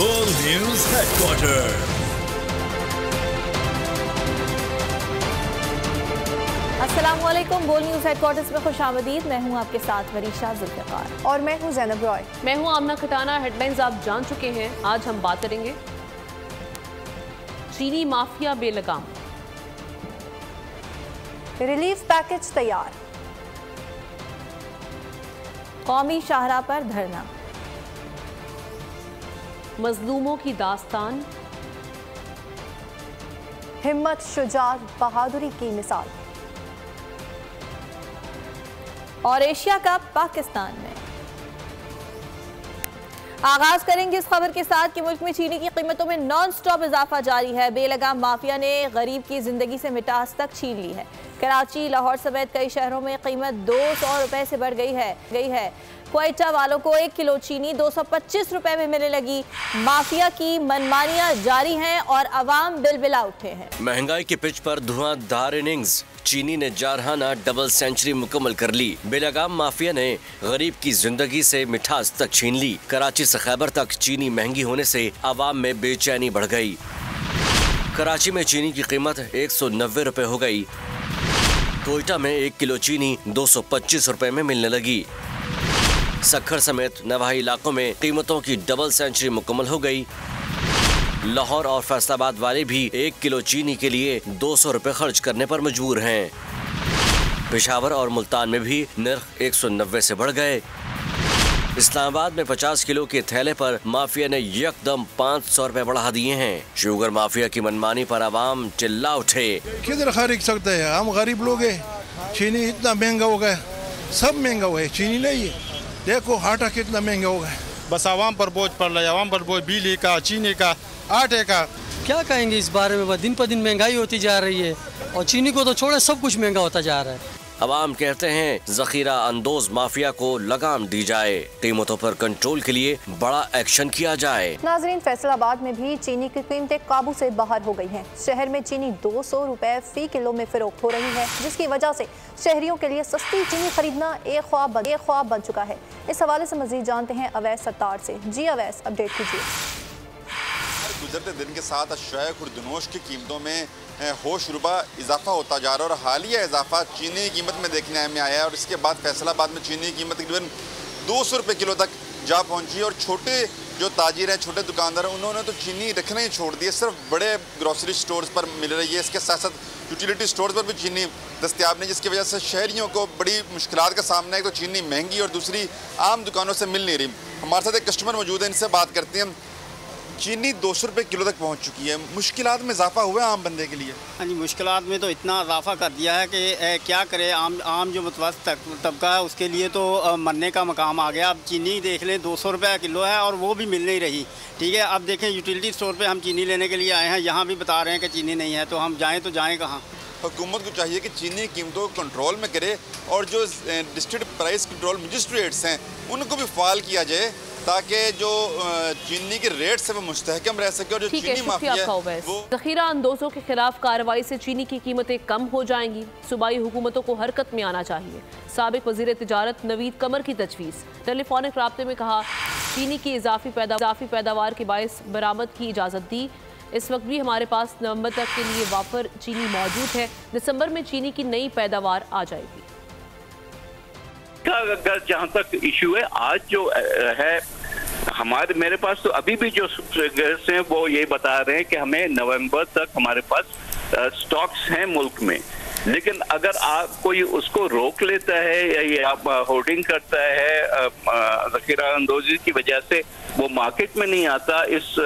बोल news headquarter. अस्सलामुअलैकुम। बोल न्यूज हेडक्वार्टर्स में खुशामदीद। मैं हूं आपके साथ वरीशा जुल्फ़िकार और मैं हूं ज़ैनब रॉय। मैं हूं आमना खटाना। हेडलाइंस आप जान चुके हैं। आज हम बात करेंगे चीनी माफिया बेलगाम, रिलीफ पैकेज तैयार, कौमी शाहराह पर धरना, मजलूमों की दास्तान, हिम्मत, शुजाअत, बहादुरी की मिसाल, और एशिया कप पाकिस्तान में। आगाज करेंगे इस खबर के साथ कि मुल्क में चीनी की कीमतों में नॉन स्टॉप इजाफा जारी है। बेलगाम माफिया ने गरीब की जिंदगी से मिठास तक छीन ली है। कराची, लाहौर समेत कई शहरों में कीमत 200 रुपए से बढ़ गई है। क्वेटा वालों को 1 किलो चीनी 225 रुपए में मिलने लगी। माफिया की मनमानियां जारी हैं और अवाम बिलबिला उठे हैं। महंगाई की पिच पर धुआंधार इनिंग्स, चीनी ने जारहाना डबल सेंचुरी मुकम्मल कर ली। बेलगाम माफिया ने गरीब की जिंदगी से मिठास तक छीन ली। कराची से खैबर तक चीनी महंगी होने से आवाम में बेचैनी बढ़ गई। कराची में चीनी की कीमत 190 रुपए हो गई। क्वेटा में 1 किलो चीनी 225 रुपए में मिलने लगी। सक्खर समेत नवाही इलाकों में कीमतों की डबल सेंचुरी मुकम्मल हो गई। लाहौर और फैसलाबाद वाले भी 1 किलो चीनी के लिए 200 रुपए खर्च करने पर मजबूर हैं। पेशावर और मुल्तान में भी नर्ख 190 से बढ़ गए। इस्लामाबाद में 50 किलो के थैले पर माफिया ने यकदम 500 रुपए बढ़ा दिए हैं। शुगर माफिया की मनमानी पर आवाम चिल्ला उठे। किधर खरीद सकते हैं, हम गरीब लोग हैं। चीनी इतना महंगा हो गया, सब महंगा हुआ है, चीनी नहीं है। देखो आटा कितना महंगा हो गया। बस आवाम पर बोझ पड़ रहा है, आवाम पर बोझ बिजली का, चीनी का, आटे का। क्या कहेंगे इस बारे में? दिन पर दिन महंगाई होती जा रही है और चीनी को तो छोड़े सब कुछ महंगा होता जा रहा है। अवाम कहते हैं जखीरा अंदोज माफिया को लगाम दी जाए, कीमतों पर कंट्रोल के लिए बड़ा एक्शन किया जाए। नाजरीन, फैसलाबाद में भी चीनी की कीमतें काबू से बाहर हो गई हैं। शहर में चीनी 200 रुपए फी किलो में फरोख्त हो रही है, जिसकी वजह से शहरियों के लिए सस्ती चीनी खरीदना एक ख्वाब बन चुका है। इस हवाले से मजीद जानते हैं अवैस सत्तार से। जी अवैस, अपडेट कीजिए। गुजरते दिन के साथ अशराए खुर्दनोश की कीमतों में होशरुबा इजाफा होता जा रहा है और हालिया इजाफा चीनी की कीमत में देखने में आया है। और इसके बाद फैसलाबाद में चीनी की कीमत तकरीबन 200 रुपये किलो तक जा पहुंची। और छोटे जो ताजिर हैं, छोटे दुकानदार हैं, उन्होंने तो चीनी रखना ही छोड़ दिया, सिर्फ बड़े ग्रोसरी स्टोर्स पर मिल रही है। इसके साथ साथ यूटिलिटी स्टोर्स पर भी चीनी दस्तियाब नहीं, जिसकी वजह से शहरियों को बड़ी मुश्किलात का सामना है। तो चीनी महंगी और दूसरी आम दुकानों से मिल नहीं रही। हमारे साथ एक कस्टमर मौजूद है, इनसे बात करते हैं। चीनी 200 रुपये किलो तक पहुंच चुकी है, मुश्किलात में इजाफा हुआ है आम बंदे के लिए? हाँ जी, मुश्किलात में तो इतना इजाफा कर दिया है कि क्या करे। आम जो मुतवस्सित तबका है उसके लिए तो मरने का मकाम आ गया। अब चीनी देख लें 200 रुपये किलो है और वो भी मिल नहीं रही। ठीक है, अब देखें यूटिलिटी स्टोर पे हम चीनी लेने के लिए आए हैं, यहाँ भी बता रहे हैं कि चीनी नहीं है, तो हम जाएँ तो जाएँ कहाँ? हुकूमत को चाहिए कि चीनी कीमतों को कंट्रोल में करे और जो डिस्ट्रिक्ट प्राइस कंट्रोल मजिस्ट्रेट्स हैं उनको भी फाल किया जाए, ताकि जो चीनी के रेट से वो मुस्तहकम रह सके। और जो चीनी माफिया है वो जखीरा अंदोजों के खिलाफ कार्रवाई से चीनी की कीमतें कम हो जाएंगी। सूबाई हुकूमतों को हरकत में आना चाहिए। साबिक वजीर तिजारत नवीद कमर की तजवीज़। टेलीफोनिक राब्ते में कहा, चीनी की इजाफी पैदावार के बायस बरामद की इजाज़त दी। इस वक्त भी हमारे पास नवंबर तक के लिए वाफर चीनी मौजूद है। दिसंबर में चीनी की नई पैदावार आ जाएगी। अगर जहाँ तक इशू है आज जो है मेरे पास तो अभी भी जो फिगर्स हैं वो ये बता रहे हैं कि हमें नवंबर तक हमारे पास स्टॉक्स हैं मुल्क में। लेकिन अगर आप कोई उसको रोक लेता है या आप होर्डिंग करता है जखीरा अंदोजी की वजह से, वो मार्केट में नहीं आता इस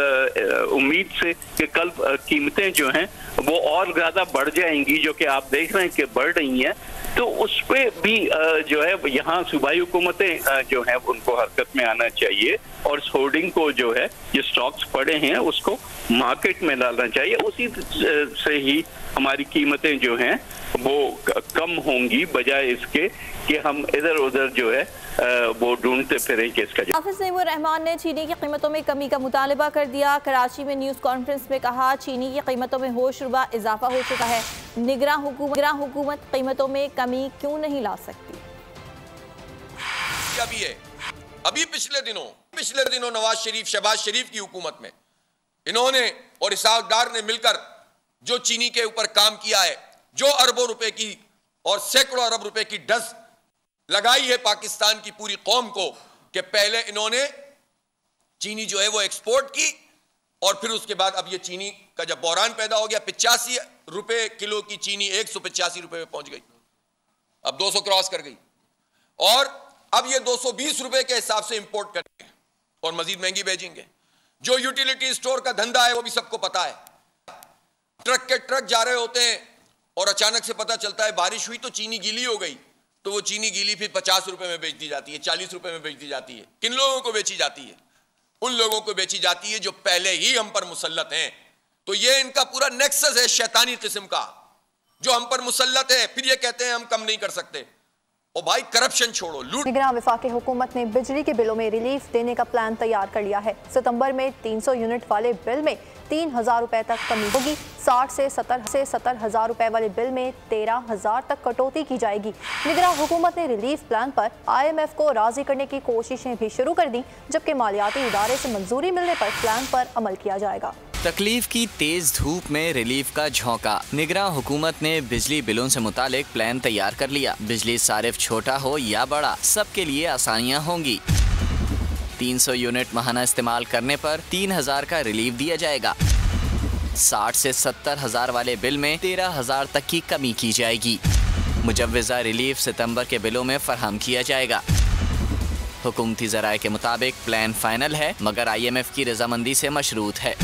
उम्मीद से कि कल कीमतें जो हैं वो और ज़्यादा बढ़ जाएंगी, जो कि आप देख रहे हैं कि बढ़ रही हैं, तो उस पर भी जो है यहाँ सूबाई हुकूमतें जो हैं उनको हरकत में आना चाहिए और इस होर्डिंग को जो है ये स्टॉक्स पड़े हैं उसको मार्केट में डालना चाहिए। उसी से ही हमारी कीमतें जो हैं वो कम होंगी, बजाय इसके कि हम इधर उधर जो है वो ढूंढते फिरें कि इसका। हाफिज नईमुर रहमान ने चीनी की कीमतों में कमी का मुतालबा कर दिया। कराची में न्यूज़ कॉन्फ्रेंस में कहा, चीनी की कीमतों में होशरुबा इजाफा हो चुका है। निगरां हुकूमत कीमतों में कमी क्यों नहीं ला सकती? अभी पिछले दिनों पिछले दिनों नवाज शरीफ, शहबाज शरीफ की हुकूमत में इन्होंने और इसहाक डार ने मिलकर जो चीनी के ऊपर काम किया है, जो अरबों रुपए की और सैकड़ों अरब रुपए की डस लगाई है पाकिस्तान की पूरी कौम को, कि पहले इन्होंने चीनी जो है वो एक्सपोर्ट की और फिर उसके बाद अब ये चीनी का जब बहरान पैदा हो गया, 85 रुपए किलो की चीनी 185 रुपए में पहुंच गई, अब 200 क्रॉस कर गई और अब ये 220 रुपए के हिसाब से इंपोर्ट करेंगे और मजीद महंगी भेजेंगे। जो यूटिलिटी स्टोर का धंधा है वो भी सबको पता है, ट्रक के ट्रक जा रहे होते हैं और अचानक से पता चलता है बारिश हुई तो चीनी गीली हो गई, तो वो चीनी गीली फिर 50 रुपए में बेच दी जाती है, 40 रुपए में बेच दी जाती है। किन लोगों को बेची जाती है? उन लोगों को बेची जाती है जो पहले ही हम पर मुसल्लत हैं। तो ये इनका पूरा नेक्सस है शैतानी किस्म का, जो हम पर मुसल्लत है, फिर ये कहते हैं हम कम नहीं कर सकते। ओ भाई, करप्शन छोड़ो, लूट। निगरान वफाकी हुकूमत ने बिजली के बिलों में रिलीफ देने का प्लान तैयार कर लिया है। सितंबर में 300 यूनिट वाले बिल में 3,000 रुपए तक कमी होगी। 60 से 70 हज़ार रुपए वाले बिल में 13,000 तक कटौती की जाएगी। निगरान हुकूमत ने रिलीफ प्लान पर IMF को राजी करने की कोशिशें भी शुरू कर दी, जबकि मालियाती इदारे से मंजूरी मिलने पर प्लान पर अमल किया जाएगा। तकलीफ की तेज धूप में रिलीफ का झोंका। निगरान हुकूमत ने बिजली बिलों से मुतालिक प्लान तैयार कर लिया। बिजली सारिफ छोटा हो या बड़ा, सबके लिए आसानियां होंगी। 300 यूनिट माहाना इस्तेमाल करने पर 3,000 का रिलीफ दिया जाएगा। 60 से 70 हज़ार वाले बिल में 13,000 तक की कमी की जाएगी। मुजव्वज़ा रिलीफ सितंबर के बिलों में फराहम किया जाएगा। हुकूमती ज़राए के मुताबिक प्लान फाइनल है, मगर IMF की रजामंदी से मशरूत है।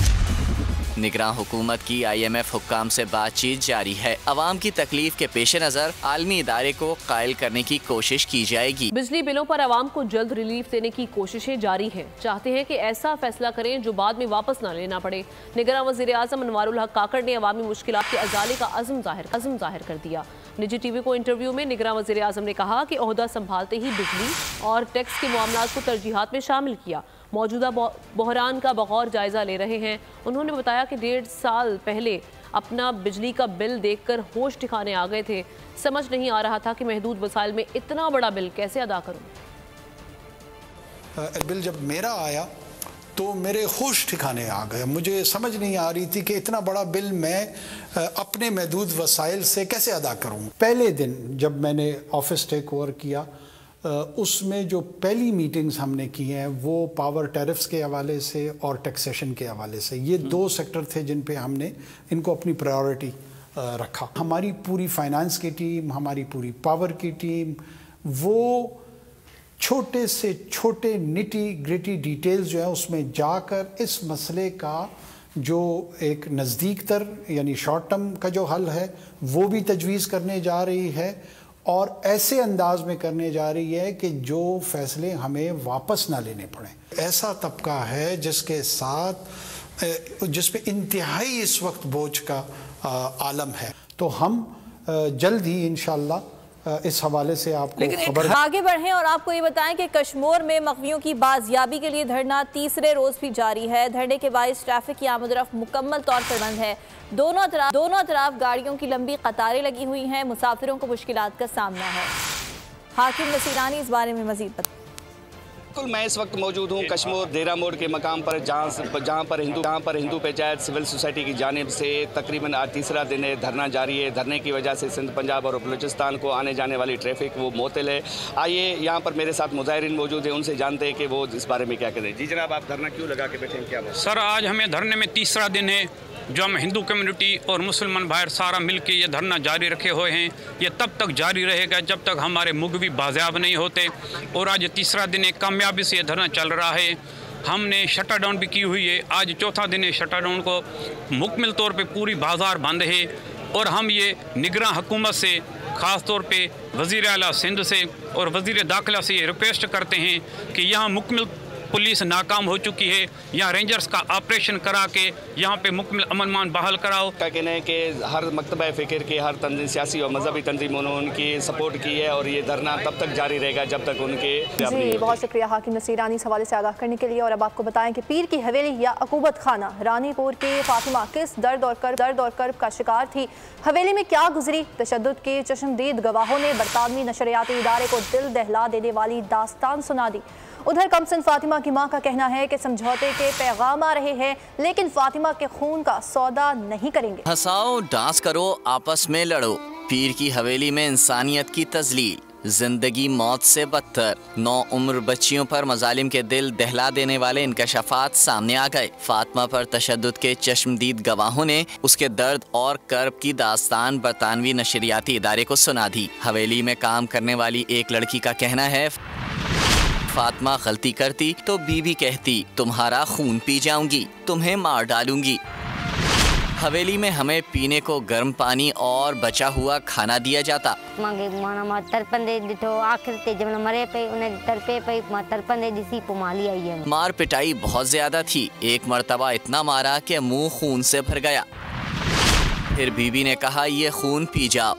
निगरान हुकूमत की IMF हुक्काम से बातचीत जारी है। अवाम की तकलीफ के पेश नज़र आलमी इदारे को कायल करने की कोशिश की जाएगी। बिजली बिलों पर अवाम को जल्द रिलीफ देने की कोशिशें जारी हैं। चाहते हैं कि ऐसा फैसला करें जो बाद में वापस न लेना पड़े। निगरान वज़ीर आज़म अनवारुल हक काकड़ ने अवामी मुश्किलात के अजाले का अज़्म जाहिर कर दिया। निजी TV को इंटरव्यू में निगरान वज़ीर आज़म ने कहा कि ओहदा संभालते ही बिजली और टैक्स के मामलात को तरजीहात में शामिल किया। मौजूदा बहरान का बगौर जायजा ले रहे हैं। उन्होंने बताया कि 1.5 साल पहले अपना बिजली का बिल देखकर होश ठिकाने आ गए थे। समझ नहीं आ रहा था कि महदूद वसाइल में इतना बड़ा बिल कैसे अदा करूं। बिल जब मेरा आया तो मेरे होश ठिकाने आ गए। मुझे समझ नहीं आ रही थी कि इतना बड़ा बिल मैं अपने महदूद वसाइल से कैसे अदा करूं। पहले दिन जब मैंने ऑफिस टेक ओवर किया, उसमें जो पहली मीटिंग्स हमने की हैं वो पावर टैरिफ्स के हवाले से और टैक्सेशन के हवाले से, ये 2 सेक्टर थे जिन पे हमने इनको अपनी प्रायोरिटी रखा। हमारी पूरी फाइनेंस की टीम, हमारी पूरी पावर की टीम, वो छोटे से छोटे निटी ग्रिटी डिटेल्स जो है उसमें जाकर इस मसले का जो एक नज़दीक तर यानी शॉर्ट टर्म का जो हल है वो भी तजवीज़ करने जा रही है और ऐसे अंदाज में करने जा रही है कि जो फैसले हमें वापस ना लेने पड़े। ऐसा तबका है जिसके साथ जिस पे इंतहाई इस वक्त बोझ का आलम है, तो हम जल्द ही इंशाअल्लाह इस हवाले से आपको खबर। आगे बढ़ें और आपको ये बताएं कि कश्मीर में मखवियों की बाजियाबी के लिए धरना तीसरे रोज भी जारी है। धरने के बायस ट्रैफिक की आमद-ओ-रफ्त मुकम्मल तौर पर बंद है। दोनों तरफ गाड़ियों की लंबी कतारें लगी हुई हैं। मुसाफिरों को मुश्किलात का सामना है। हाकिम नसीरानी इस बारे में मजीद बताएं। बिल्कुल, मैं इस वक्त मौजूद हूँ कश्मीर देरा मोड़ के मकाम पर, जहाँ पर हिंदू पंचायत सिविल सोसाइटी की जानिब से तकरीबन आज तीसरा दिन है, धरना जारी है। धरने की वजह से सिंध, पंजाब और बलूचिस्तान को आने जाने वाली ट्रैफिक वो मुअत्तल है। आइए यहाँ पर मेरे साथ मुजाहिरीन मौजूद हैं, उनसे जानते हैं कि वो इस बारे में क्या करें। जी जनाब, आप धरना क्यों लगा के बैठे हैं, क्या बात? सर, आज हमें धरने में तीसरा दिन है, जो हम हिंदू कम्युनिटी और मुसलमान भाई सारा मिलकर ये धरना जारी रखे हुए हैं। ये तब तक जारी रहेगा जब तक हमारे मुगवी बाज़ियाब नहीं होते, और आज तीसरा दिन एक कामयाबी से ये धरना चल रहा है। हमने शटर डाउन भी की हुई है, आज चौथा दिन है शटर डाउन को। मुकम्मल तौर पे पूरी बाज़ार बंद है और हम ये निगरान हुकूमत से, ख़ास तौर पे वज़ीर आला सिंध से और वज़ीर दाखिला से ये रिक्वेस्ट करते हैं कि यहाँ मुकम्मल पुलिस नाकाम हो चुकी है, यहाँ रेंजर्स का ऑपरेशन करा के यहाँ पे मुकम्मल अमन बहाल कराओ। क्या कहना है कि हर मकतबा फ़िक्र के हर तंजीम, सियासी और मजहबी तंजीमों ने उनकी सपोर्ट की है और ये धरना तब तक जारी रहेगा जब तक उनके। जी बहुत शुक्रिया हाकिम नसीरानी इस हवाले से आगाह करने के लिए। और अब आपको बताएं कि पीर की हवेली या अकूबत खाना रानीपुर की फातिमा किस दर्द और कर्ब का शिकार थी। हवेली में क्या गुजरी, तशद्दुद के चश्मदीद गवाहों ने बरतानवी नशरियाती इदारे को दिल दहला देने वाली दास्तान सुना दी। उधर कमसन फातिमा की मां का कहना है कि समझौते के पैगाम आ रहे हैं, लेकिन फातिमा के खून का सौदा नहीं करेंगे। हंसाओ, डांस करो, आपस में लड़ो। पीर की हवेली में इंसानियत की तजलील, जिंदगी मौत से बदतर। 9 उम्र बच्चियों पर मजालिम के दिल दहला देने वाले इंकशाफात सामने आ गए। फातिमा पर तशद्दुद के चश्मदीद गवाहों ने उसके दर्द और कर्ब की दास्तान बरतानवी नशरियाती इदारे को सुना दी। हवेली में काम करने वाली एक लड़की का कहना है, फातिमा गलती करती तो बीबी कहती तुम्हारा खून पी जाऊंगी, तुम्हें मार डालूंगी। हवेली में हमें पीने को गर्म पानी और बचा हुआ खाना दिया जाता। मार पिटाई बहुत ज्यादा थी। एक मर्तबा इतना मारा कि मुंह खून से भर गया। फिर बीबी ने कहा, ये खून पी जाओ।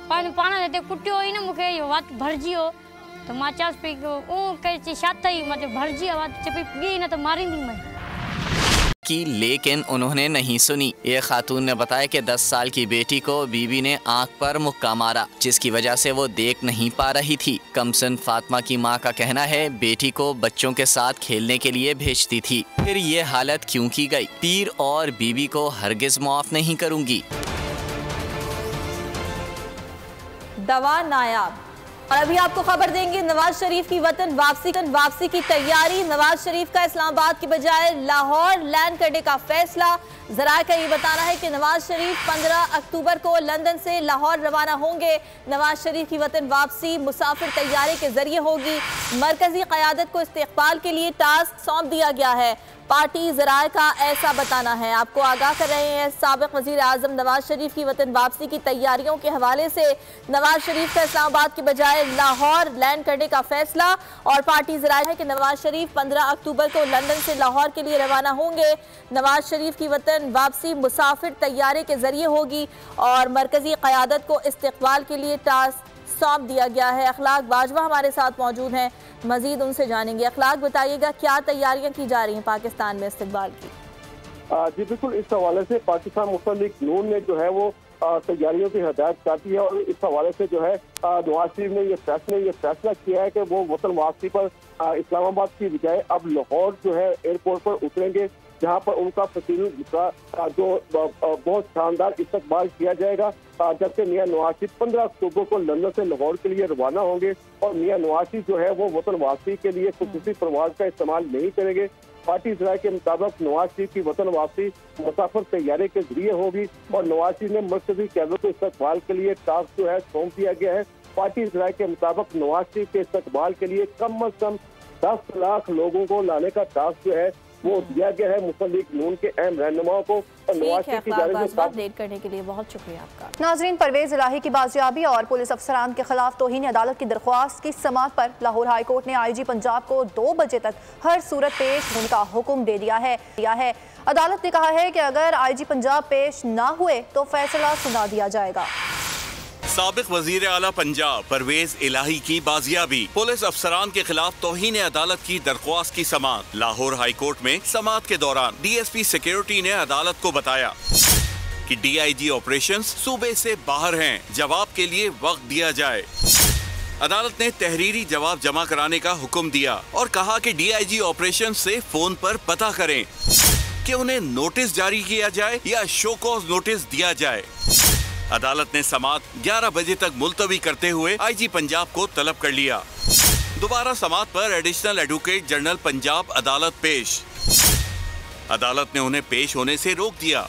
लेकिन उन्होंने नहीं सुनी। एक खातून ने बताया कि 10 साल की बेटी को बीबी ने आंख पर मुक्का मारा, जिसकी वजह से वो देख नहीं पा रही थी। कमसन फातिमा की मां का कहना है, बेटी को बच्चों के साथ खेलने के लिए भेजती थी। फिर ये हालत क्यों की गई? पीर और बीबी को हरगिज माफ नहीं करूंगी। दवा नायाब। और अभी आपको खबर देंगे नवाज शरीफ की वतन वापसी की तैयारी। नवाज शरीफ का इस्लामाबाद की बजाय लाहौर लैंड करने का फैसला। ज़राए का ये बताना है कि नवाज शरीफ 15 अक्टूबर को लंदन से लाहौर रवाना होंगे। नवाज शरीफ की वतन वापसी मुसाफिर तैयारी के जरिए होगी। मरकजी क़यादत को इस्तेक़बाल के लिए टास्क सौंप दिया गया है। पार्टी ज़राए का ऐसा बताना है। आपको आगाह कर रहे हैं, साबिक़ वज़ीर आज़म नवाज शरीफ की वतन वापसी की तैयारियों के हवाले से नवाज शरीफ का इस्लामाबाद की बजाय लाहौर लैंड करने का फैसला। और पार्टी ज़राए है कि नवाज शरीफ 15 अक्टूबर को लंदन से लाहौर के लिए रवाना होंगे। नवाज शरीफ की वतन वापसी मुसाफिर तैयारी के जरिए होगी और मरकजी क़यादत को इस्तिक़बाल के लिए टास्क सौंप दिया गया है। अखलाक बाजवा हमारे साथ मौजूद हैं, मजीद उनसे जानेंगे। अखलाक, बताइएगा क्या तैयारियां की जा रही हैं पाकिस्तान में इस्तिक़बाल की? जी बिल्कुल, इस हवाले से पाकिस्तान मुस्लिम लीग नून ने जो है वो तैयारियों की हदायत करती है और इस हवाले से जो है नवाज शरीफ ने ये फैसला किया है कि वो वतन वापसी पर इस्लामाबाद की बजाय अब लाहौर जो है एयरपोर्ट पर उतरेंगे, जहां पर उनका जो बहुत शानदार इस्तकबाल किया जाएगा। जबकि मियां नवाज शरीफ 15 अक्टूबर को लंदन से लाहौर के लिए रवाना होंगे और मियां नवाज शरीफ जो है वो वतन वापसी के लिए खुसूसी प्रवास का इस्तेमाल नहीं करेंगे। पार्टी ज़राए के मुताबिक नवाज शरीफ की वतन वापसी मुसाफिर तैयारी के जरिए होगी और नवाज शरीफ ने मरकजी क़यादत को इस्तकबाल के लिए टास्क जो है सौंप दिया गया है। पार्टी ज़राए के मुताबिक नवाज शरीफ के इस्तकबाल के लिए कम अज कम 10 लाख लोगों को लाने का टास्क जो है वो दिया गया है मुस्लिम लीग नून के अहम रहनुमाओं को। नवाज शरीफ की अपडेट करने के लिए बहुत शुक्रिया आपका। नाज़रीन, परवेज इलाही की बाजियाबी और पुलिस अफसरान के खिलाफ तौहीन अदालत की दरख्वास्त की समाअत पर लाहौर हाई कोर्ट ने IG पंजाब को 2 बजे तक हर सूरत पेश होने का हुक्म दे दिया है। अदालत ने कहा है कि अगर IG पंजाब पेश ना हुए तो फैसला सुना दिया जाएगा। साबिक वजीर आला पंजाब परवेज इलाही की बाजियाबी, पुलिस अफसरान के खिलाफ तौहीन अदालत की दरख्वास्त की समाअत। लाहौर हाई कोर्ट में समाअत के दौरान DSP सिक्योरिटी ने अदालत को बताया कि DIG ऑपरेशंस सूबे से बाहर हैं, जवाब के लिए वक्त दिया जाए। अदालत ने तहरीरी जवाब जमा कराने का हुक्म दिया और कहा कि DIG ऑपरेशन से फोन पर पता करें कि उन्हें नोटिस जारी किया जाए या शो कॉज नोटिस दिया जाए। अदालत ने समाअत 11 बजे तक मुलतवी करते हुए IG पंजाब को तलब कर लिया। दोबारा समाअत पर एडिशनल एडवोकेट जनरल पंजाब अदालत पेश। अदालत ने उन्हें पेश होने से रोक दिया।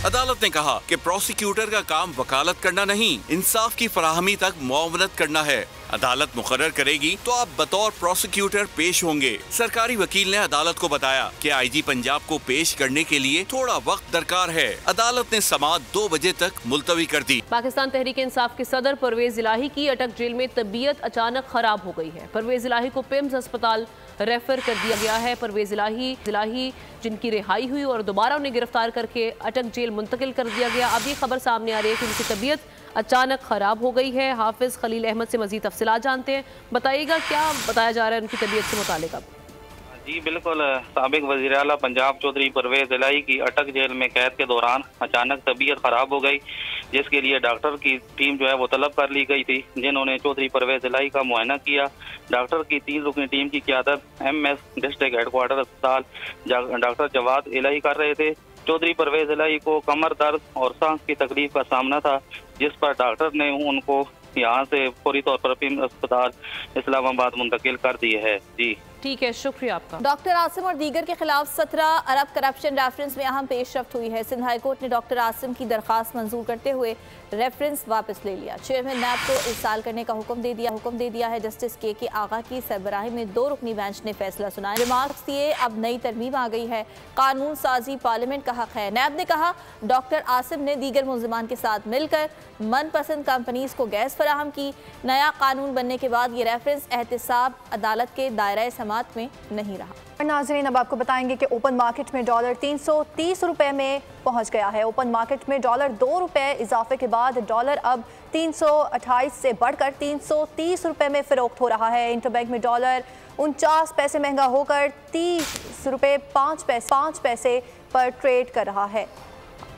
अदालत ने कहा कि प्रोसिक्यूटर का काम वकालत करना नहीं, इंसाफ की फराहमी तक मुआवनत करना है। अदालत मुकर्रर करेगी तो आप बतौर प्रोसिक्यूटर पेश होंगे। सरकारी वकील ने अदालत को बताया कि IG पंजाब को पेश करने के लिए थोड़ा वक्त दरकार है। अदालत ने समाअत 2 बजे तक मुलतवी कर दी। पाकिस्तान तहरीक इंसाफ के सदर परवेज इलाही की अटक जेल में तबीयत अचानक खराब हो गई है। परवेज इलाही को पिम्स अस्पताल रेफर कर दिया गया है। परवेज इलाही जिनकी रिहाई हुई और दोबारा उन्हें गिरफ्तार करके अटक जेल मुंतकिल कर दिया गया। अब ये खबर सामने आ रही है कि उनकी तबीयत अचानक खराब हो गई है। हाफिज खलील अहमद से मजीद तफसीलात जानते हैं। बताइएगा क्या बताया जा रहा है उनकी तबीयत के मुतालिक? अब जी बिल्कुल, साबिक वज़ीर आला पंजाब चौधरी परवेज़ इलाही की अटक जेल में कैद के दौरान अचानक तबीयत खराब हो गई, जिसके लिए डॉक्टर की टीम जो है वो तलब कर ली गई थी, जिन्होंने चौधरी परवेज़ इलाही का मुआयना किया। डॉक्टर की 3 रुकनी टीम की क़यादत MS डिस्ट्रिक्ट हेडक्वार्टर अस्पताल डॉक्टर जवाद इलाही कर रहे थे। चौधरी परवेज़ इलाही को कमर दर्द और सांस की तकलीफ का सामना था, जिस पर डॉक्टर ने उनको यहाँ से फौरी तौर पर अपने अस्पताल इस्लामाबाद मुंतकिल कर दिए है। जी ठीक है, शुक्रिया आपका। डॉक्टर आसिम और दीगर के खिलाफ 17 अरब करप्शन रेफरेंस में अहम पेशरफ्त हुई है। सिंध हाई कोर्ट ने डॉक्टर आसिम की दरखास्त मंजूर करते हुए रेफरेंस वापस ले लिया। चेयरमैन नैब को इरसाल करने का हुक्म दे दिया है। जस्टिस के आगा की सरबराही में 2 रुकनी बेंच ने फैसला सुनाया। रिमार्क्स दिए, अब नई तरमीम आ गई है, कानून साजी पार्लियामेंट का हक है। नैब ने कहा डॉक्टर आसिम ने दीगर मुल्जिमान के साथ मिलकर मनपसंद कंपनीज को गैस फराहम की। नया कानून बनने के बाद ये रेफरेंस एहतिसाब अदालत के दायरा समात में नहीं रहा। नाज़रीन, अब आपको बताएंगे कि ओपन मार्केट में डॉलर 330 रुपए में पहुंच गया है। ओपन मार्केट में डॉलर 2 रुपए इजाफे के बाद डॉलर अब 328 से बढ़कर 330 रुपए में फरोख्त हो रहा है। इंटरबैंक में डॉलर 49 पैसे महंगा होकर 30 रुपए 5 पैसे पर ट्रेड कर रहा है।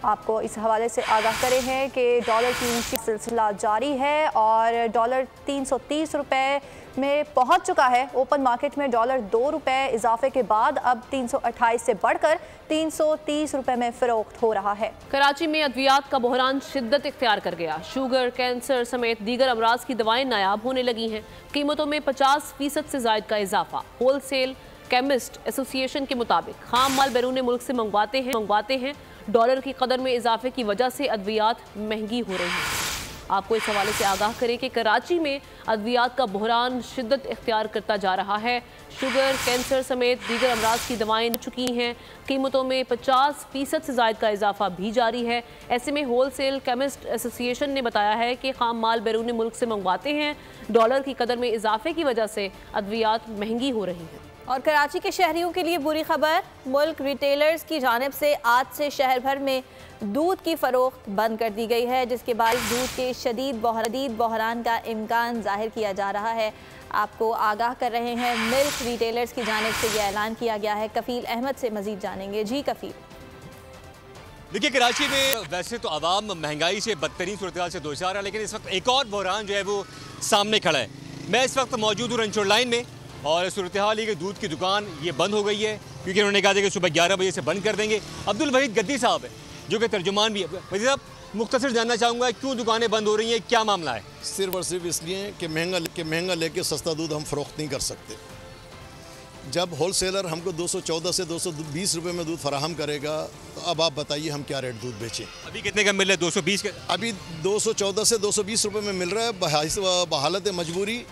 आपको इस हवाले से आगाह करे हैं कि डॉलर की ऊंची सिलसिला जारी है और डॉलर 330 रुपए में पहुंच चुका है। ओपन मार्केट में डॉलर 2 रुपए इजाफे के बाद अब 328 से बढ़कर 330 रुपए में फरोख्त हो रहा है। कराची में अद्वियात का बहरान शिद्दत इख्तियार कर गया। शुगर, कैंसर समेत दीगर अमराज की दवाएं नायाब होने लगी हैं। कीमतों में 50% से जायद का इजाफा। होलसेल केमिस्ट एसोसिएशन के मुताबिक खाम माल बैरून मुल्क से मंगवाते हैं। डॉलर की कदर में इजाफे की वजह से अद्वियात महंगी हो रही हैं। आपको इस हवाले से आगाह करें कि कराची में अद्वियात का बहरान शिद्दत इख्तियार करता जा रहा है। शुगर, कैंसर समेत दीगर अमराज की दवाएं चुकी हैं। कीमतों में 50% से जायद का इजाफा भी जारी है। ऐसे में होलसेल केमिस्ट एसोसिएशन ने बताया है कि खाम माल बैरून मुल्क से मंगवाते हैं। डॉलर की कदर में इजाफे की वजह से अद्वियात महंगी हो रही हैं। और कराची के शहरियों के लिए बुरी खबर, मुल्क रिटेलर्स की जानिब से आज से शहर भर में दूध की फरोख्त बंद कर दी गई है, जिसके बाद दूध के शदीद बहरान का इम्कान जाहिर किया जा रहा है। आपको आगाह कर रहे हैं, मिल्क रिटेलर्स की जानिब से यह ऐलान किया गया है। कफील अहमद से मजीद जानेंगे। जी कफील। देखिए, कराची में वैसे तो आवाम महंगाई से बदतरीन सूरत से दो चार है, लेकिन इस वक्त एक और बहरान जो है वो सामने खड़ा है। मैं इस वक्त मौजूद हूँ रंचोड़ लाइन में और सूरत हाल है कि दूध की दुकान ये बंद हो गई है, क्योंकि उन्होंने कहा था कि सुबह 11 बजे से बंद कर देंगे। अब्दुल वहीद गद्दी साहब है जो कि तर्जुमान भी है। वजीर साहब, मुख्तसर जानना चाहूँगा क्यों दुकानें बंद हो रही हैं, क्या मामला है? सिर्फ और सिर्फ इसलिए कि महंगा लेके सस्ता दूध हम फ़रोख्त नहीं कर सकते। जब होलसेलर हमको 214 से 220 रुपये में दूध फराहम करेगा, तो अब आप बताइए हम क्या रेट दूध बेचें। अभी कितने का मिल रहा है? 220 का। अभी 214 से 220 रुपये में मिल रहा है बहालत मजबूरी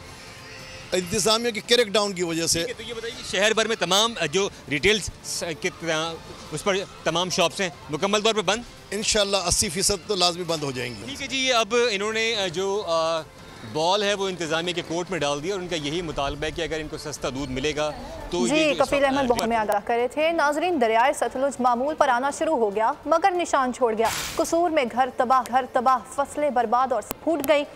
इंतजामिया की क्रैक डाउन की वजह से। तो ये बताइए, शहर भर में तमाम जो रिटेल उस पर तमाम शॉप्स हैं मुकम्मल तौर पर बंद? इंशाल्लाह 80% तो लाजमी बंद हो जाएंगी। ठीक है जी, अब इन्होंने जो बॉल है वो इंतजामिया के कोर्ट में डाल दिया और उनका यही मुतालबा है कि अगर इनको सस्ता दूध मिलेगा तो जी कफील अहमद बहुत में आगाह करे थे। नाजरीन, दरियाए सतलुज मामूल पर आना शुरू हो गया मगर निशान छोड़ गया। कसूर में घर तबाह, फसलें बर्बाद और फूट गई।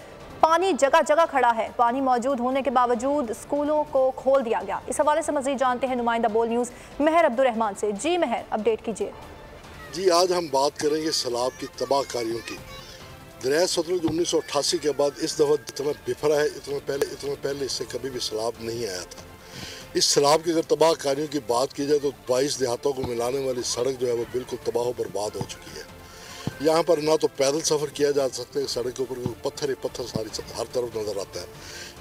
पानी जगह जगह खड़ा है। पानी मौजूद होने के बावजूद स्कूलों को खोल दिया गया। इस हवाले से मजीद जानते हैं नुमाइंदा बोल न्यूज़ महर अब्दुर्रहमान से। जी महर, अपडेट कीजिए। जी, आज हम बात करेंगे सैलाब की तबाहकारियों की। दरिया सतलुज 1988 के बाद इस दफ़ा इतना बिफरा है, इतना पहले इससे कभी भी सैलाब नहीं आया था। इस सैलाब की अगर तबाहकारियों की बात की जाए तो 22 देहातों को मिलाने वाली सड़क जो है वो बिल्कुल तबाह व बर्बाद हो चुकी है। यहाँ पर ना तो पैदल सफ़र किया जा सकता है, सड़क के ऊपर पत्थर ही पत्थर हर तरफ नज़र आता है।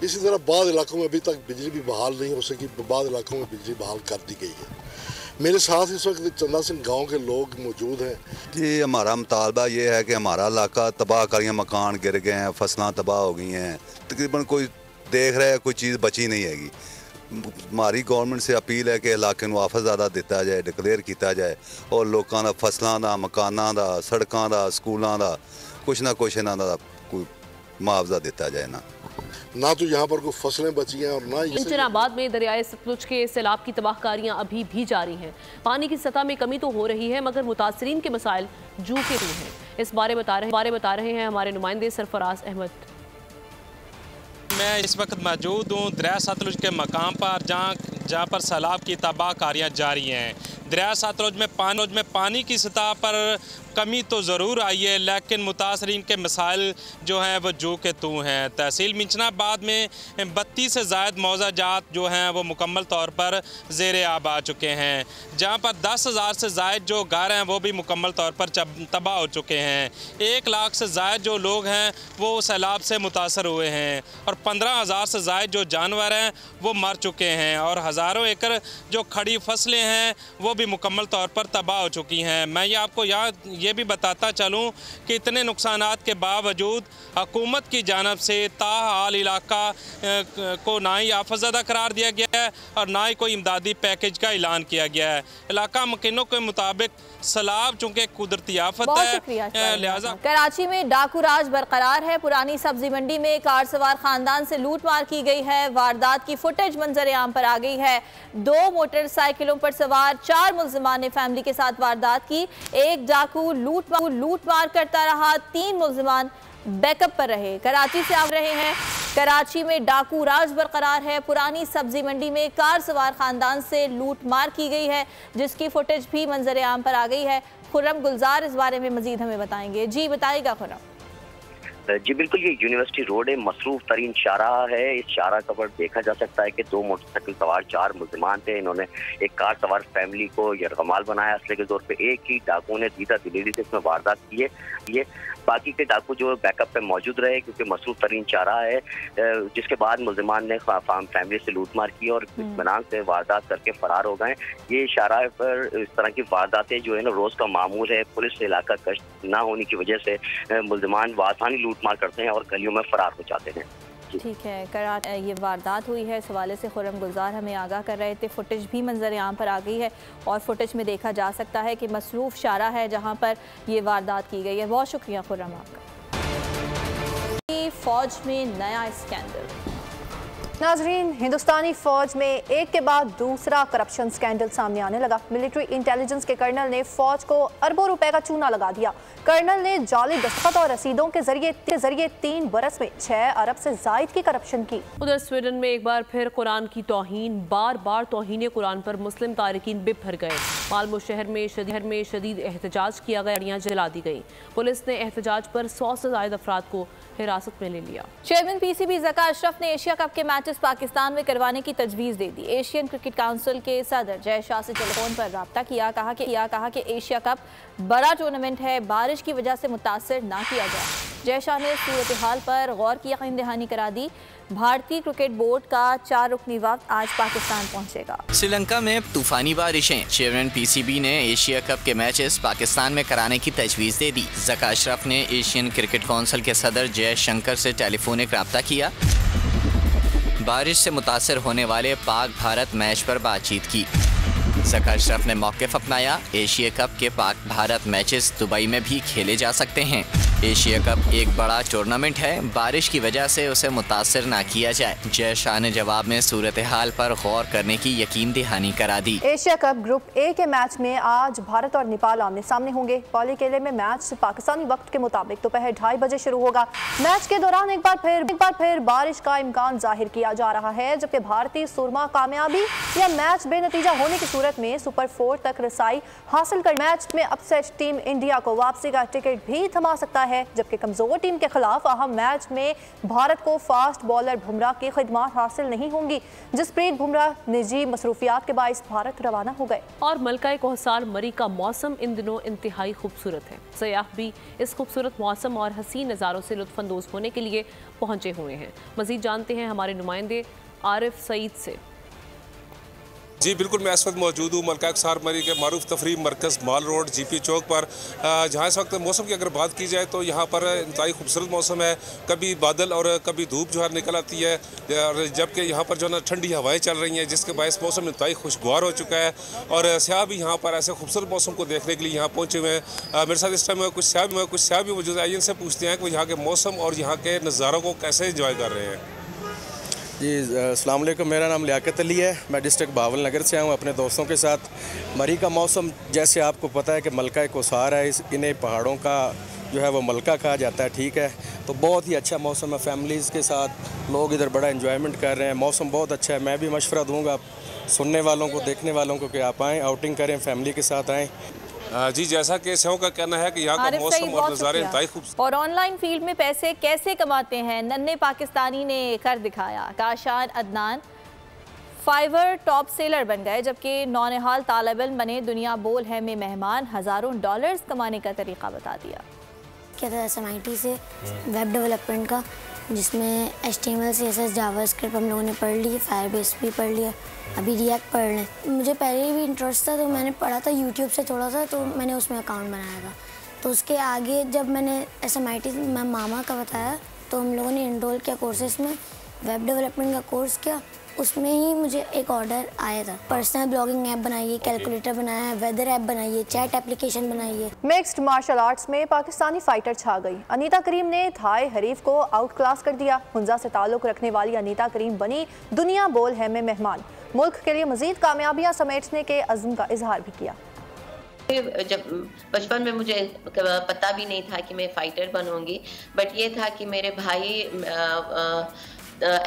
इसी तरह बाद इलाकों में अभी तक बिजली भी बहाल नहीं हो सकी, बाद इलाकों में बिजली बहाल कर दी गई है। मेरे साथ इस वक्त चंदा सिंह गांव के लोग मौजूद हैं। जी, हमारा मुतालबा ये है कि हमारा इलाका तबाह करिए, मकान गिर गए हैं, फसलें तबाह हो गई हैं, तकरीबन कोई देख रहा है कोई चीज़ बची नहीं हैगी। हमारी गौरमेंट से अपील है कि इलाके में वापस ज़्यादा दिता जाए, डिक्लेयर किया जाए और लोगों का फसलों का, मकानों का, सड़कों का, स्कूलों का कुछ ना कुछ इन्हों का कोई मुआवजा दिता जाए। ना तो यहाँ पर कोई फसलें बची हैं और ना इंजनाबाद में दरियाए सतलुज के सैलाब की तबाहकारियाँ अभी भी जारी हैं। पानी की सतह में कमी तो हो रही है मगर मुतासरीन के मसाइल जू के रूह हैं। इस बारे बता रहे हैं हमारे नुमाइंदे सरफराज अहमद। मैं इस वक्त मौजूद हूँ दरिया सतलुज के मकाम पर, जहाँ जहां पर सैलाब की तबाहकारियां जारी हैं। दरिया सतलुज में पानी की सतह पर कमी तो ज़रूर आई है, लेकिन मुतासरीन के मसाइल जो हैं वो जो के तू हैं। तहसील मिंचनाबाद में 32 से ज़ायद मौज़ाजात जो हैं वो मुकम्मल तौर पर ज़ेर आब आ चुके हैं, जहाँ पर 10,000 से ज़ायद जो घर हैं वो भी मुकम्मल तौर पर तबाह हो चुके हैं। 1 लाख से ज़ायद जो लोग हैं वो सैलाब से मुतासर हुए हैं और 15,000 से ज़ायद जो जानवर हैं वो मर चुके हैं और हज़ारों एकड़ जो खड़ी फसलें हैं वो भी मुकम्मल तौर पर तबाह हो चुकी हैं। मैं ये आपको ये भी बताता चलूं कि इतने नुकसानात के बावजूद हुकूमत की जानिब से ताहाल इलाका को ना ही आफतज़दा करार दिया गया है और ना ही कोई इमदादी पैकेज का ऐलान किया गया है। इलाका मकीनों के मुताबिक सैलाब चूँकि कुदरती आफत है, लिहाजा कराची में डाकू राज बरकरार है। पुरानी सब्जी मंडी में कार सवार खानदान से लूटमार की गई है। वारदात की फुटेज मंजर आम पर आ गई है। 2 मोटरसाइकिलों पर सवार 4 मुल्जिमान ने फैमिली के साथ वारदात की। एक डाकू लूटमार करता रहा, 3 मुल्जिमान बैकअप पर रहे। कराची से आ रहे हैं। कराची में डाकू राज बरकरार है। पुरानी सब्जी मंडी में कार सवार खानदान से लूटमार की गई है, जिसकी फुटेज भी मंजर आम पर आ गई है। खुर्रम गुलजार इस बारे में मजीद हमें बताएंगे। जी बताइएगा खुर्रम। जी बिल्कुल, ये यूनिवर्सिटी रोड है, मसरूफ तरीन शाहराह है। इस शाहराह का पर देखा जा सकता है कि 2 मोटरसाइकिल सवार 4 मुल्जिमान थे। इन्होंने एक कार सवार फैमिली को यरगमाल बनाया असले के तौर पे। एक ही डाकू ने दीदा दिलेरी से इसमें वारदात की है। ये बाकी के डाकू जो बैकअप पे मौजूद रहे क्योंकि मसरूफ तरीन शाहराह है, जिसके बाद मुल्जिमान ने फैमिली से लूटमार की और इत्मीनान से वारदात करके फरार हो गए। ये शाहराह पर इस तरह की वारदातें जो है ना रोज़ का मामूल है। पुलिस से इलाका गश्त ना होने की वजह से मुल्जिमान आसानी लूटमार करते हैं और गलियों में फरार हो जाते हैं। ठीक है, ये वारदात हुई है, इस हवाले से खुर्रम गुलजार हमें आगाह कर रहे थे। फुटेज भी मंजर आम पर आ गई है और फुटेज में देखा जा सकता है कि मसरूफ शारा है जहां पर ये वारदात की गई है। बहुत शुक्रिया खुर्रम आपका। फौज में नया स्कैंडल। नाजरीन, हिंदुस्तानी फौज में एक के बाद दूसरा करप्शन स्कैंडल सामने आने लगा। मिलिट्री इंटेलिजेंस के कर्नल ने फौज को अरबों रुपए का चूना लगा दिया। कर्नल ने जाली दस्तखत और रसीदों के जरिए 3 बरस में 6 अरब से जायद की करप्शन की। उधर स्वीडन में एक बार फिर कुरान की तौहीन, बार तौहीन कुरान पर मुस्लिम तारिकीन बिफर गए। मालमो शहर में शदीद एहतजाज किया गया, गाड़ियां जला दी गई। पुलिस ने एहतजाज पर 100 से ज्यादा अफराद को हिरासत में ले लिया। चेयरमैन PCB ज़का अशरफ ने एशिया कप के मैचेस पाकिस्तान में करवाने की तजवीज़ दे दी। एशियन क्रिकेट काउंसिल के सदर जय शाह से टेलीफोन पर रब्ता किया, कहा कि एशिया कप बड़ा टूर्नामेंट है, बारिश की वजह से मुतासर ना किया जाए। जय शाह ने सूरत हाल पर गौर की यकीन दहानी करा दी। भारतीय क्रिकेट बोर्ड का 4 रुकनी वक्त आज पाकिस्तान पहुंचेगा। श्रीलंका में तूफानी बारिशें। चेयरमैन PCB ने एशिया कप के मैचेस पाकिस्तान में कराने की तजवीज़ दे दी। ज़का अशरफ ने एशियन क्रिकेट काउंसिल के सदर जय शंकर से टेलीफोनिक रब्ता किया। बारिश से मुतासर होने वाले पाक भारत मैच पर बातचीत की। ज़का अशरफ ने मौक़िफ़ अपनाया। एशिया कप के पाक भारत मैचेस दुबई में भी खेले जा सकते हैं। एशिया कप एक बड़ा टूर्नामेंट है, बारिश की वजह से उसे मुतासर ना किया जाए। जय शाह ने जवाब में सूरत हाल पर गौर करने की यकीन दहानी करा दी। एशिया कप ग्रुप ए के मैच में आज भारत और नेपाल आमने सामने होंगे। पौली किले में मैच पाकिस्तानी वक्त के मुताबिक दोपहर 2:30 बजे शुरू होगा। मैच के दौरान एक बार फिर बारिश का इम्कान जाहिर किया जा रहा है, जबकि भारतीय सुरमा कामयाबी या मैच बेनतीजा होने की सूरत में सुपर 4 तक रसाई हासिल कर मैच में अपसेट टीम इंडिया को वापसी का टिकट भी थमा सकता है। जबकि कमजोर टीम के खिलाफ अहम मैच में भारत को फास्ट बॉलर बुमराह की खिदमत हासिल नहीं होंगी। जसप्रीत बुमराह निजी मसरूफियात के बाइस भारत रवाना हो गए। और मलका कोहसार मरी का मौसम इन दिनों इंतहाई खूबसूरत है। सयाह भी इस खूबसूरत मौसम और हसीन नज़ारों से लुत्फानंदोज होने के लिए पहुंचे हुए हैं। मजीद जानते हैं हमारे नुमाइंदे आरिफ सईद से। जी बिल्कुल, मैं इस वक्त मौजूद हूँ मलका कोहसार मरी के मारूफ तफरीह मरकज़ माल रोड GP चौक पर, जहाँ इस वक्त मौसम की अगर बात की जाए तो यहाँ पर इंतहाई खूबसूरत मौसम है। कभी बादल और कभी धूप जो है निकल आती है, और जबकि यहाँ पर जो है ना ठंडी हवाएं चल रही हैं, जिसके बायस मौसम इंतहाई खुशगवार हो चुका है। और सयाह भी यहाँ पर ऐसे खूबसूरत मौसम को देखने के लिए यहाँ पहुँचे हुए हैं। मेरे साथ इस टाइम कुछ सयाह भी मौजूद है। आइए इनसे पूछते हैं कि वो यहाँ के मौसम और यहाँ के नज़ारों को कैसे इंजॉय कर रहे हैं। जी अस्सलाम वालेकुम, मेरा नाम लियाकत अली है। मैं डिस्ट्रिक्ट बावल नगर से आऊँ अपने दोस्तों के साथ। मरी का मौसम जैसे आपको पता है कि मलका कोहसार है, इन्हें पहाड़ों का जो है वो मलका कहा जाता है, ठीक है। तो बहुत ही अच्छा मौसम है, फैमिलीज़ के साथ लोग इधर बड़ा एंजॉयमेंट कर रहे हैं। मौसम बहुत अच्छा है। मैं भी मशवरा दूंगा सुनने वालों को, देखने वालों को कि आप आएँ, आउटिंग करें, फैमिली के साथ आएँ। जी, जैसा कि सेहों का कहना है कि यहाँ का मौसम और नज़ारे इंतहाई खूबसूरत। और ऑनलाइन फील्ड में पैसे कैसे कमाते हैं नन्हे पाकिस्तानी ने कर दिखाया। Kashan Adnan Fiverr top seller बन गए, जबकि नौनिहाल तालिब इल्म बने दुनिया बोल है में मेहमान। हज़ारों डॉलर्स कमाने का तरीका बता दिया। क्या था SMIT से वेब डेवलपमेंट का, जिसमें HTML CSS जावास्क्रिप्ट हम लोगों ने पढ़ ली, फायरबेस भी पढ़ लिया, अभी रिएक्ट पढ़ लें। मुझे पहले भी इंटरेस्ट था तो मैंने पढ़ा था यूट्यूब से थोड़ा सा, तो मैंने उसमें अकाउंट बनाया था। तो उसके आगे जब मैंने SMIT में मामा का बताया तो हम लोगों ने इनरोल किया कोर्सेज में, वेब डेवलपमेंट का कोर्स किया। उसमें ही मुझे एक ऑर्डर आया था, पर्सनल ब्लॉगिंग ऐप बनाइए, कैलकुलेटर बनाया है, वेदर ऐप बनाइए, चैट एप्लीकेशन बनाइए। मिक्स्ड मार्शल आर्ट्स में पाकिस्तानी फाइटर छा गई। अनीता करीम ने थाई हरीफ को आउट क्लास कर दिया। हुंजा से ताल्लुक रखने वाली अनीता करीम बनी दुनिया बोल है में मेहमान। मुल्क के लिए मजीद कामयाबियां समेटने के अज़्म का इजहार भी किया। जब बचपन में मुझे पता भी नहीं था कि मैं फाइटर बनूंगी, बट ये था कि मेरे भाई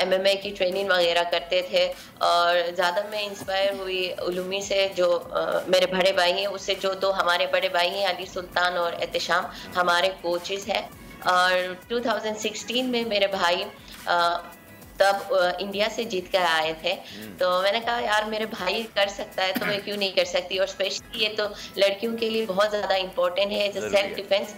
MMA की ट्रेनिंग वगैरह करते थे और ज़्यादा मैं इंस्पायर हुई उलूमी से, जो मेरे बड़े भाई हैं उससे। जो दो हमारे बड़े भाई हैं अली सुल्तान और एहतशाम, हमारे कोचेस हैं। और 2016 में मेरे भाई तब इंडिया से जीत कर आए थे, तो मैंने कहा यार मेरे भाई कर सकता है तो मैं क्यों नहीं कर सकती। और स्पेशली ये तो लड़कियों के लिए बहुत ज़्यादा इम्पोर्टेंट है, एज सेल्फ डिफेंस,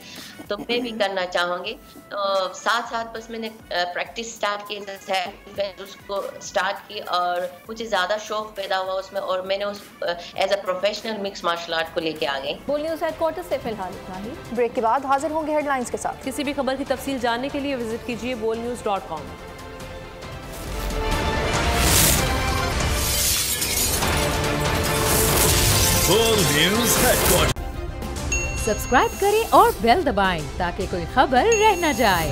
तो मैं भी करना चाहूँगी। तो साथ साथ बस मैंने प्रैक्टिस स्टार्ट की, सेल्फ डिफेंस उसको स्टार्ट की और मुझे ज़्यादा शौक पैदा हुआ उसमें, और मैंने उस as a professional mix martial art को लेके आ गई। बोल न्यूज़ हेडक्वार्टर से फिलहाल इतना ही। ब्रेक के बाद हाजिर होंगे हेडलाइंस के साथ। किसी भी खबर की तफसील जानने के लिए विजिट कीजिए bolnews.com। बोल न्यूज़ हेडक्वार्टर सब्सक्राइब करें और बेल दबाएं ताकि कोई खबर रह न जाए।